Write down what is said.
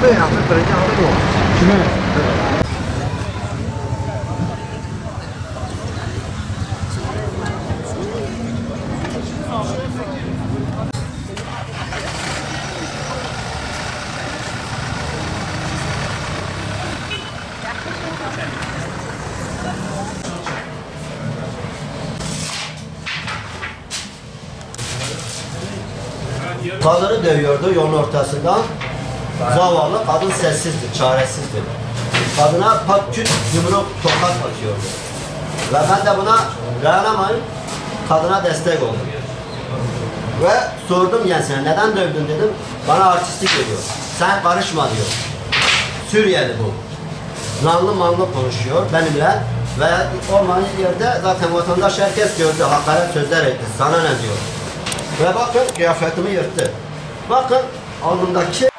对呀，那本人家会我。Kime? Kadını dövüyordu yolun ortasından. Zavallı kadın sessizdi, çaresizdi. Kadına pat küt yumruk tokat atıyordu. Ve ben de buna dayanamayıp kadına destek oldum. Ve sordum kendisine neden dövdün dedim. Bana artistlik ediyor. Sen karışma diyor. Suriyeli bu. Lanlı manlı konuşuyor benimle. Ve olmayan yerde zaten vatandaş herkes gördü. Hakaret sözler etti. Sana ne diyor. Ve bakın kıyafetimi yırttı. Bakın alnımdaki